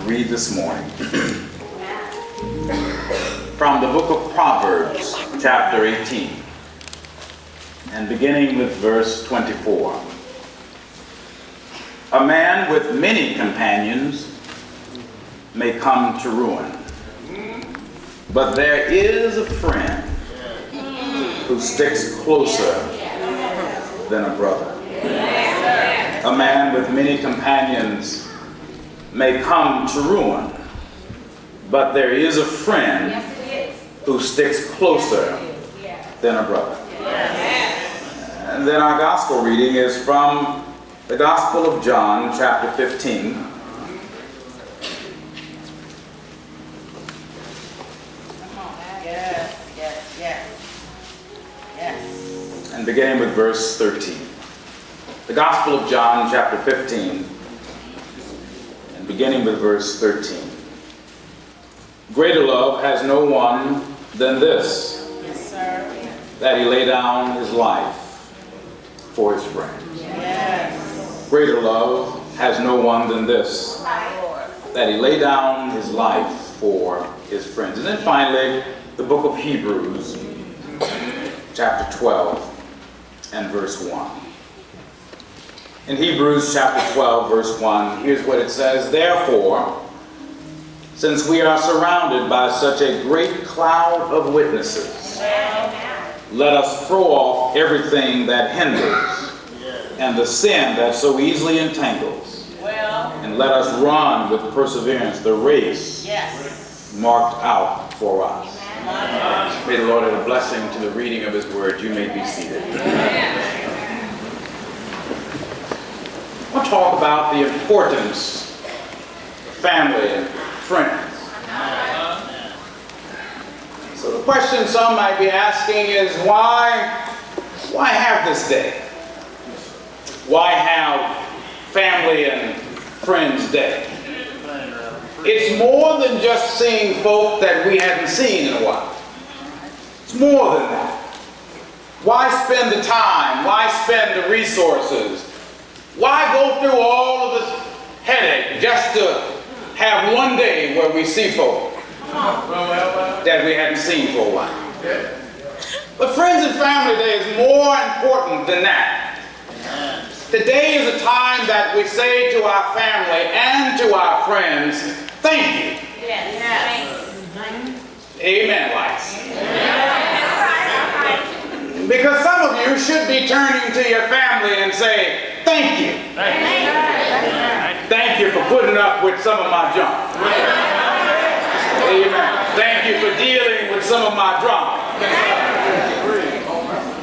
read this morning from the book of Proverbs, chapter 18, and beginning with verse 24. A man with many companions may come to ruin, but there is a friend who sticks closer than a brother. A man with many companions may come to ruin, but there is a friend who sticks closer than a brother. And then our gospel reading is from the Gospel of John, chapter 15. And beginning with verse 13. The Gospel of John, chapter 15, and beginning with verse 13. Greater love has no one than this, that he lay down his life for his friends. Greater love has no one than this, that he lay down his life for his friends. And then finally, the book of Hebrews, chapter 12 and verse 1. In Hebrews chapter 12, verse 1, here's what it says. Therefore, since we are surrounded by such a great cloud of witnesses, let us throw off everything that hinders and the sin that so easily entangles, and let us run with perseverance the race marked out for us. May the Lord add a blessing to the reading of his word. You may be seated. I want to talk about the importance of family and friends. So the question some might be asking is, why have this day? Why have Family and Friends Day? It's more than just seeing folk that we hadn't seen in a while. It's more than that. Why spend the time? Why spend the resources? Why go through all of this headache just to have one day where we see folk that we hadn't seen for a while? But Friends and Family Day is more important than that. Today is a time that we say to our family and to our friends, thank you. Amen, lights. Because some of you should be turning to your family and say, thank you. Thank you for putting up with some of my junk. Amen. Thank you for dealing with some of my drama.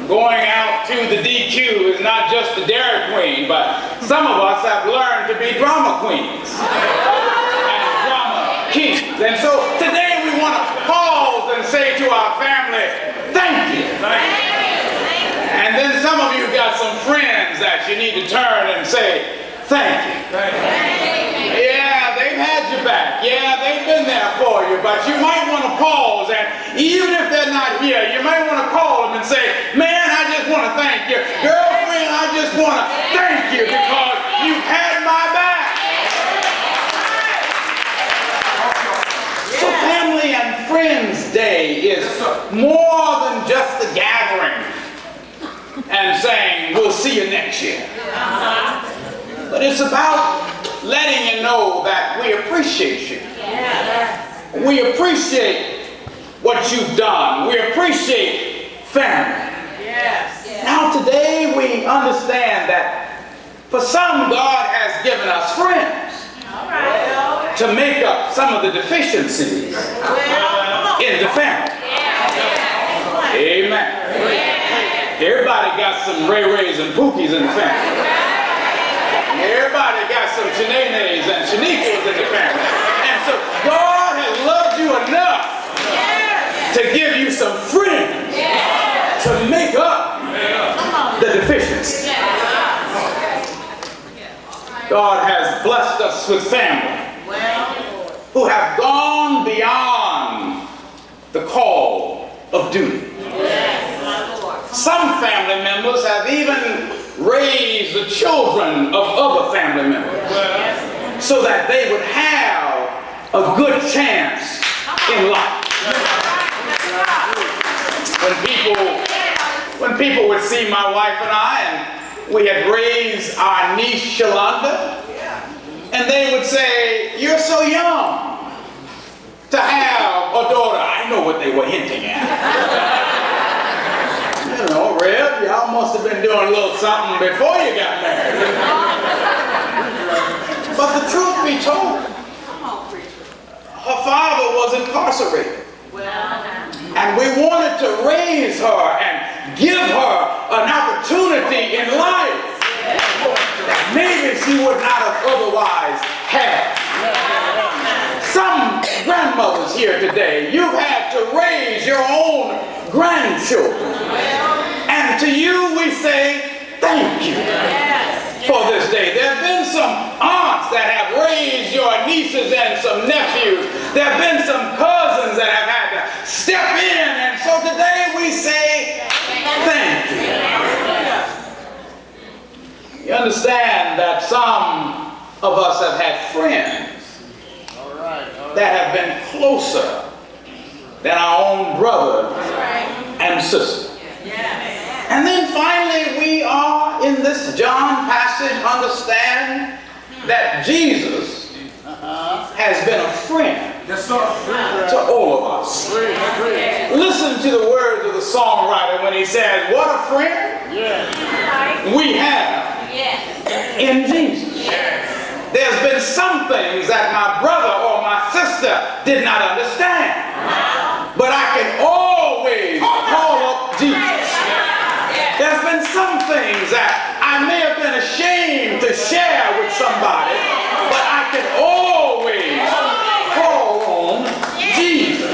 Going out to the DQ is not just the Dairy Queen, but some of us have learned to be drama queens and drama kings. And so today we want to pause and say to our family, thank you. And then some of you got some friends that you need to turn and say, thank you. Yeah, they've had your back. Yeah, they've been there for you. But you might want to pause, and even if they're not here, you might want to call them and say, man, I just want to thank you. Girlfriend, I just want to thank you because you've had my back. So Family and Friends Day is more than just a gathering and saying, we'll see you next year. But it's about letting you know that we appreciate you. We appreciate what you've done. We appreciate family. Now today we understand that for some God has given us friends to make up some of the deficiencies in the family. Amen. Everybody got some Ray-Rays and Pookies in the family. Everybody got some Shanays and Shaniquas in the family. And so God has loved you enough to give you some friends to make up the deficiency. God has blessed us with family who have gone beyond the call of duty. Some family members have even raised the children of other family members so that they would have a good chance in life. When people would see my wife and I, and we had raised our niece Shalonda, and they would say, "You're so young to have a daughter." I know what they were hinting at. You know, Reb, y'all must have been doing a little something before you got married. But the truth be told, her father was incarcerated. And we wanted to raise her and give her an opportunity in life that maybe she would not have otherwise had. Some grandmothers here today, you've had to raise your own grandchildren. And to you we say thank you for this day. There have been some aunts that have raised your nieces and some nephews. There have been some cousins that have had to step in, and so today we say thank you. You understand that some of us have had friends that have been closer than our own brother and sister. And then finally we are in this John passage understand that Jesus has been a friend to all of us. Listen to the words of the songwriter when he says, what a friend we have in Jesus. There's been some things that my brother or my sister did not understand, but I can always call up Jesus. There's been some things that I may have been ashamed to share with somebody, but I can always call on Jesus.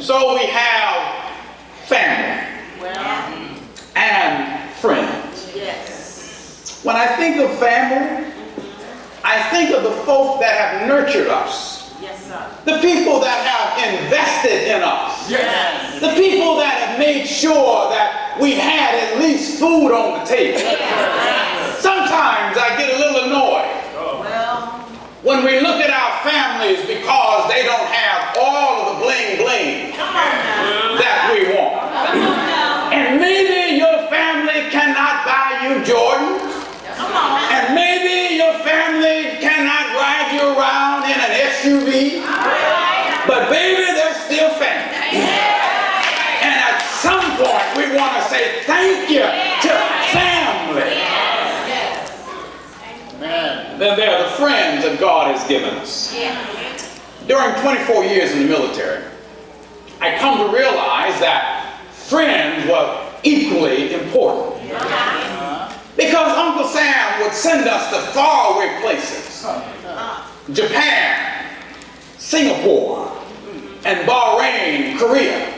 So we have family and friends. When I think of family, I think of the folk that have nurtured us. The people that have invested in us. The people that have made sure that we had at least food on the table. Sometimes I get a little annoyed when we look at our families because they don't have all of the bling bling that we want. And maybe your family cannot buy you Jordans. And maybe your family cannot ride you around in an SUV. But baby, they're still family. And at some point we want to say thank you to family. Then there are the friends that God has given us. During 24 years in the military, I come to realize that friends were equally important. Because Uncle Sam would send us to faraway places. Japan, Singapore, and Bahrain, Korea.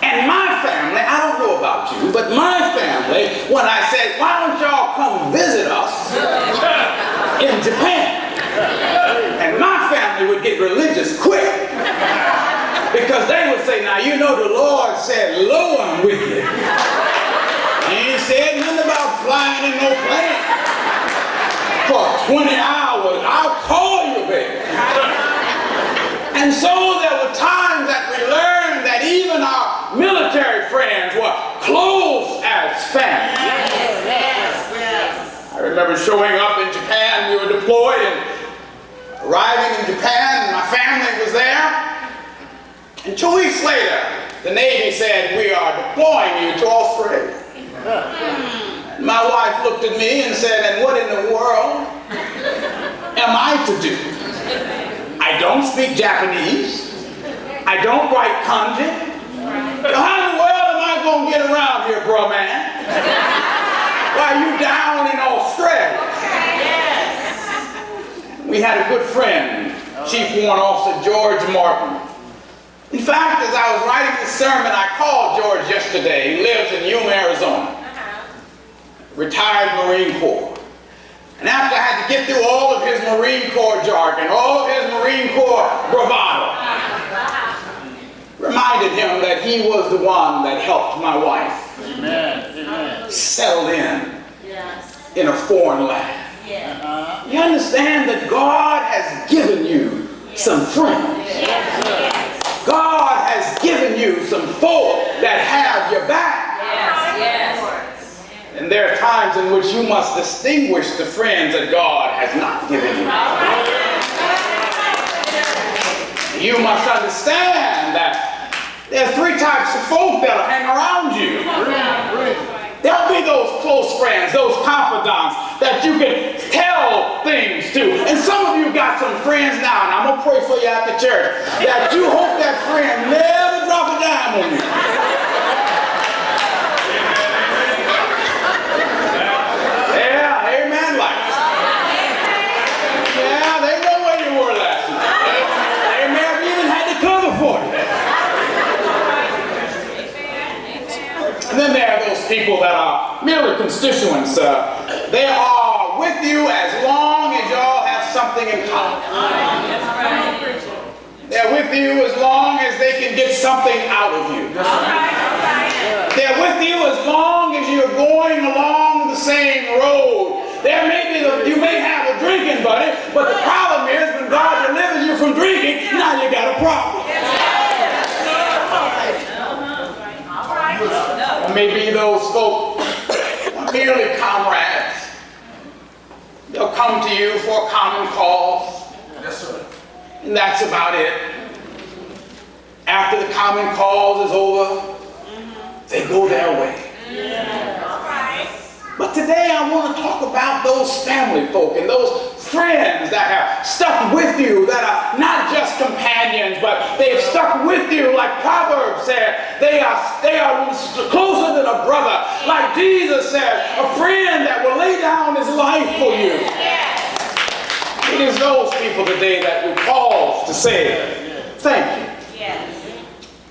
And my family, I don't know about you, but my family, when I said, why don't y'all come visit us in Japan? And my family would get religious quick. Because they would say, now you know the Lord said, lo, I'm with you. He ain't said nothing about flying in no plane for 20 hours. I'll call you, baby. And so there were times that we learned that even our military friends were close as family. I remember showing up in Japan. We were deployed and arriving in Japan. My family was there. And 2 weeks later, the Navy said, we are deploying you to Australia. My wife looked at me and said, and what in the world am I to do? I don't speak Japanese. I don't write kanji. So how in the world am I going to get around here, bro, man? While you down in Australia? We had a good friend, Chief Warrant Officer George Martin. In fact, as I was writing this sermon, I called George yesterday. He lives in Yuma, Arizona. Retired Marine Corps. And after I had to get through all of his Marine Corps jargon, all of his Marine Corps bravado, reminded him that he was the one that helped my wife settle in a foreign land. You understand that God has given some friends. God has given you some folk that have your back. And there are times in which you must distinguish the friends that God has not given you. You must understand that there are three types of folk that'll hang around you. There'll be those close friends, those confidants that you can tell things to. And some of you got some friends now, and I'm going to pray for you at the church, that you hope that friend never drop a dime on you. Yeah, amen, like. Yeah, they know where you were last night. They may have even had to cover for you. And then there are those people that are merely constituents. They are with you as long as y'all have something in common. They're with you as long as they can get something out of you. They're with you as long as you're going along the same road. There may be you may have a drinking buddy, but the problem is when God delivers you from drinking, now you got a problem. Maybe those folk are merely comrades. They'll come to you for a common cause. Yes, sir. And that's about it. After the common cause is over, they go their way. But today I want to talk about those family folk and those friends that have stuck with you, that are not just companions, but they've stuck with you, like Proverbs said. They are closer than a brother. Like Jesus said, a friend that will lay down his life for you. It is those people today that will pause to say, thank you.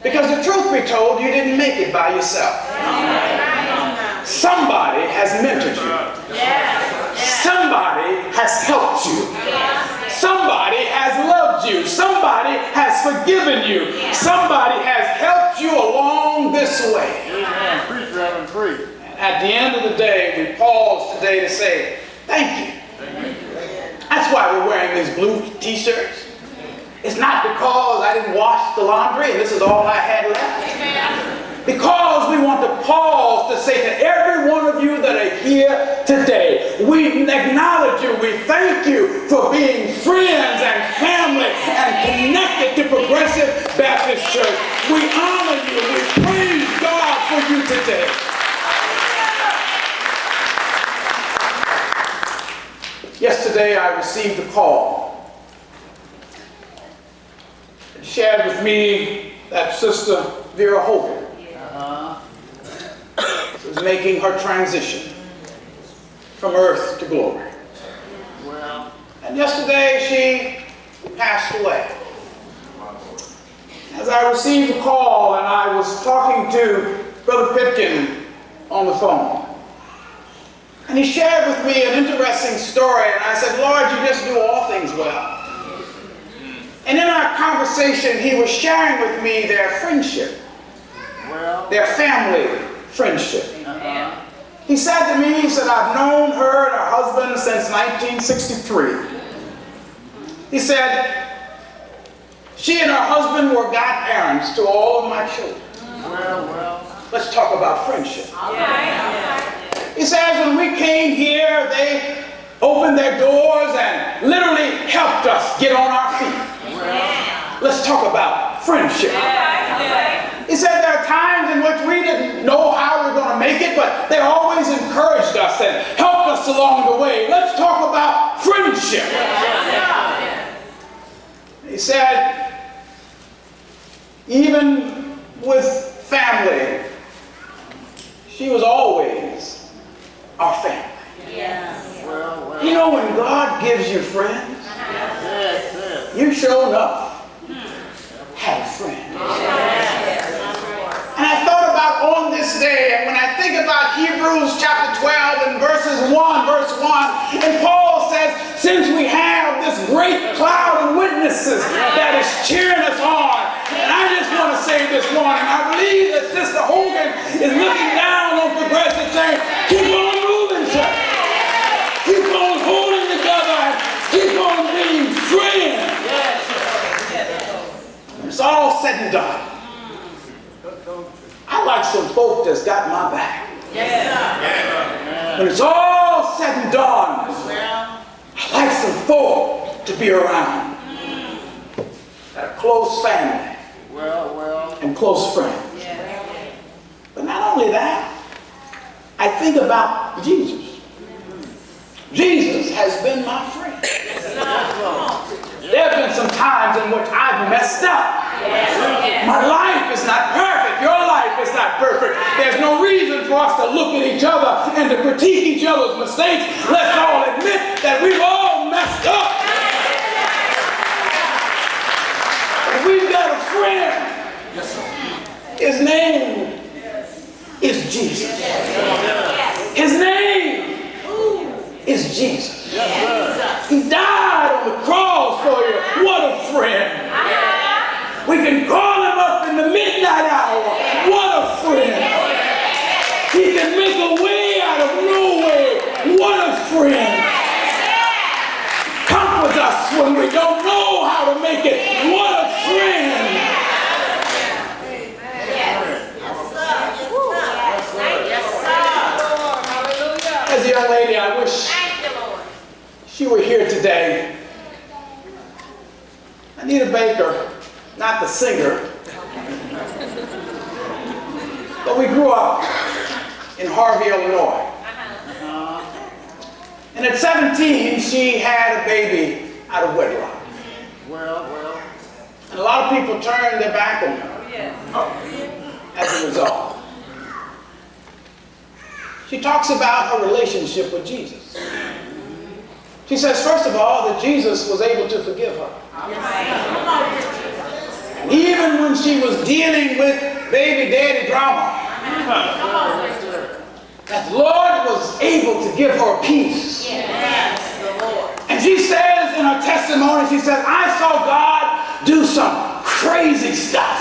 Because the truth be told, you didn't make it by yourself. Somebody has mentored you. Somebody has helped you. Somebody has loved you. Somebody has forgiven you. Somebody has helped you along this way. At the end of the day, we pause today to say, thank you. That's why we're wearing these blue t-shirts. It's not because I didn't wash the laundry and this is all I had left. Because we want to pause to say to every one of you that are here today, we acknowledge you, we thank you for being friends and family and connected to Progressive Baptist Church. We honor you, we praise God for you today. Yesterday I received a call. It shared with me that Sister Vera Hogan was making her transition from earth to glory. And yesterday she passed away. As I received a call and I was talking to Brother Pipkin on the phone, and he shared with me an interesting story, and I said, Lord, you just do all things well. And in our conversation, he was sharing with me their friendship, their family friendship. He said to me, he said, I've known her and her husband since 1963. He said, she and her husband were godparents to all of my children. Let's talk about friendship. He says, when we came here, they opened their doors and literally helped us get on our feet. Let's talk about friendship. He said there are times in which we didn't know how we were going to make it, but they always encouraged us and helped us along the way. Let's talk about friendship. He said, even with family, she was always our family. You know, when God gives you friends, you sure enough have friends. And I thought about on this day, and when I think about Hebrews chapter 12 and verse 1, and Paul says, since we have this great cloud of witnesses that is cheering us on, and I just want to say this morning, I believe that Sister Hogan is looking down on Progressive saying, keep on moving, church. Keep on holding together and keep on being friends. folk that's got my back. Yes. When it's all said and done, I like some folk to be around. Got a close family and close friends. But not only that, I think about Jesus. Jesus has been my friend. There have been some times in which I've messed up. My life is not perfect. Your life is not perfect. There's no reason for us to look at each other and to critique each other's mistakes. Let's all admit that we've all messed up. And we've got a friend. His name is Jesus. His name is Jesus. He died on the cross for you. What a friend. We can call him up in the midnight hour. What a friend. He can make a way out of no way. What a friend. Comforts us when we don't know how to make it. What a friend. As a young lady, I wish she were here today. Anita Baker, not the singer, but we grew up in Harvey, Illinois. And at 17, she had a baby out of wedlock. And a lot of people turned their back on her as a result. She talks about her relationship with Jesus. She says, first of all, that Jesus was able to forgive her. Even when she was dealing with baby daddy drama, that the Lord was able to give her peace. And she says in her testimony, she said, I saw God do some crazy stuff.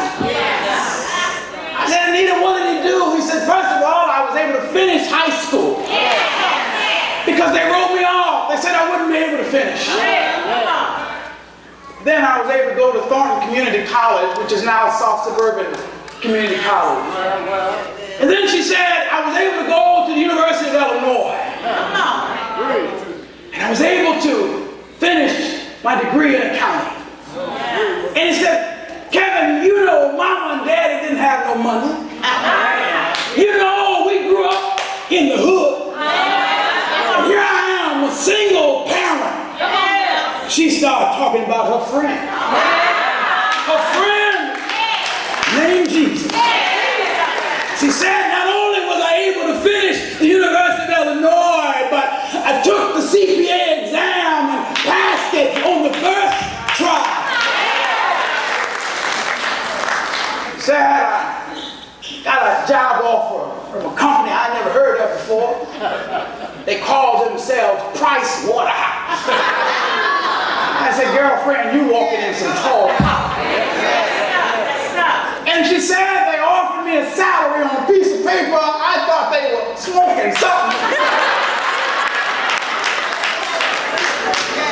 I said, Anita, what did he do? He said, first of all, I was able to finish high school. Because they wrote me off. They said I wouldn't be able to finish. Then I was able to go to Thornton Community College, which is now South Suburban Community College. And then she said I was able to go to the University of Illinois. And I was able to finish my degree in accounting. And he said, Kevin, you know Mama and Daddy didn't have no money. You know we grew up in the hood. And here I am, a single parent. She started talking about her friend. Her friend named Jesus. She said, not only was I able to finish the University of Illinois, but I took the CPA exam and passed it on the first try. She said, I got a job offer from a company I never heard of before. They called themselves Price Waterhouse. I said, girlfriend, you walking in some tall cotton. And she said they offered me a salary on a piece of paper. I thought they were smoking something.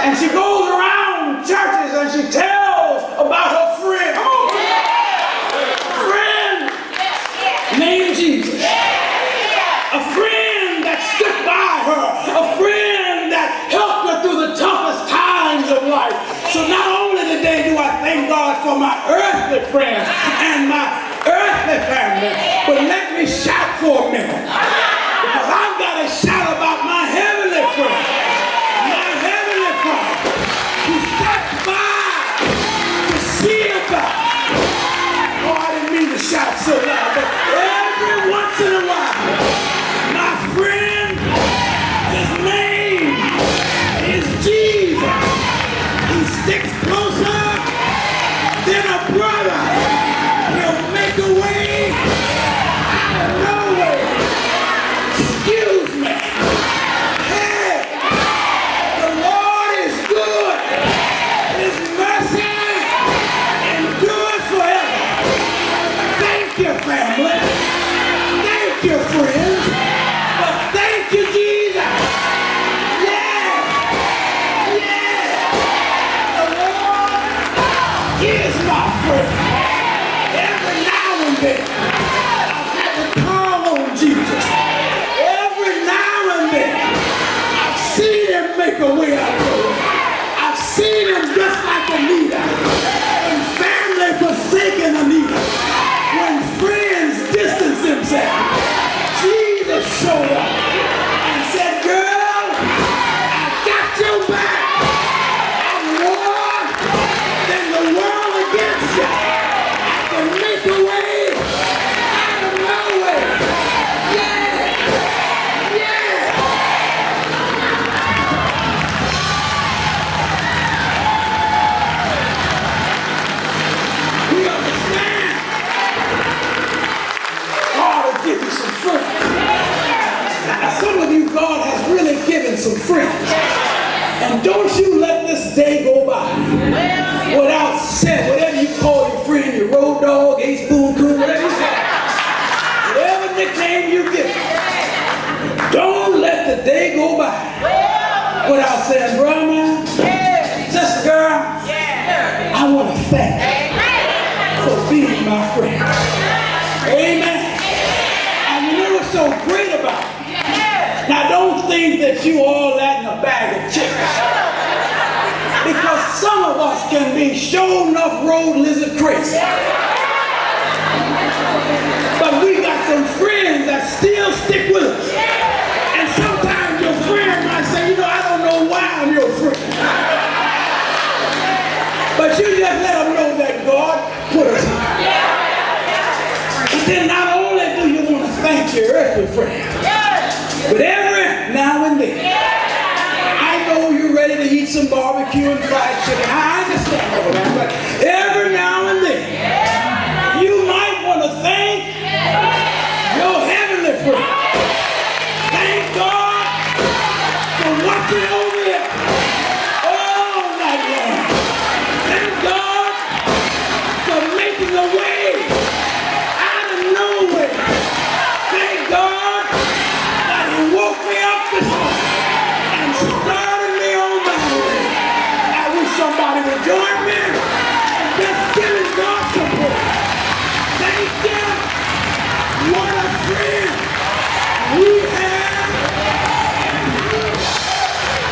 And she goes around churches and she tells about her friend. A friend named Jesus. A friend that stood by her. A friend that helped her through the toughest times of life. So not only today do I thank God for my earthly friends and my earthly family, but let me shout for a minute. Because I've got to shout about my heavenly friend. My heavenly friend who stopped by to see about. Oh, I didn't mean to shout so loud, but every once in a while, my friend, his name is Jesus. He sticks closer than a brother. He'll make a way out of no way. Excuse me. Hey, the Lord is good. His mercy endures forever. Thank you, family. Thank you, friends. But thank you, Jesus. Is my friend. Every now and then, I've had to call seen him just like Anita. When family forsaken Anita. When friends distanced themselves. Jesus showed up and said, girl, I got your back. I'm more than the world against you. I can make a way out of no way. Yeah. Yeah. We understand. God will give you some friends. Now, some of you, God has really given some friends. And don't you let this day go by without saying, whatever you call your friend, your road dog, ace boon coon, whatever you say, whatever nickname you give, don't let the day go by without saying, brother, sister girl, I want to thank you for being my friend. Amen. And you know what's so great about it? Now don't think that you all that in a bag of chips. Because some of us can be sure enough road lizard crazy. But we got some friends that still stick with us. And sometimes your friend might say, you know, I don't know why I'm your friend. But you just let them know that God put us here. But then not only do you want to thank your earthly friend, but every now and then, I know you're ready to eat some barbecue and fried chicken. I understand all that, but every now and then, you might want to thank your heavenly friend. Thank God for watching over you all night long. Thank God for making a way out of nowhere. Thank God that He woke me up this morning and started me on my way. I wish somebody would join me and just giving God some praise. Thank you. What a friend we have.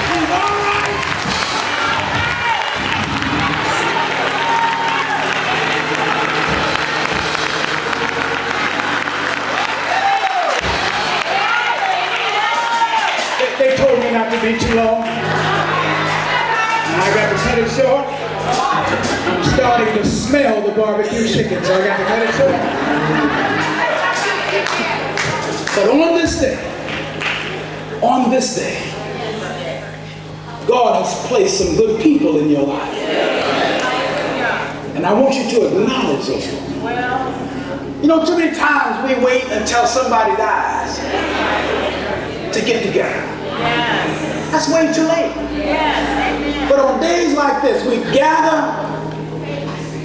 He's all right. They told me not to be too long. And I got to cut it short. I'm starting to smell the barbecue chicken, so I got to cut it short. But on this day, God has placed some good people in your life. And I want you to acknowledge those people. You know, too many times we wait until somebody dies to get together. That's way too late. But on days like this, we gather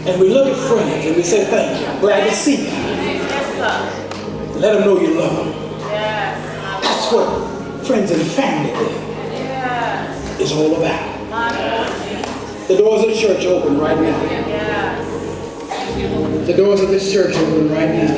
and we look at friends and we say, thank you. I'm glad to see you. Let them know you love them. That's what friends and family is all about. The doors of the church open right now. The doors of this church open right now.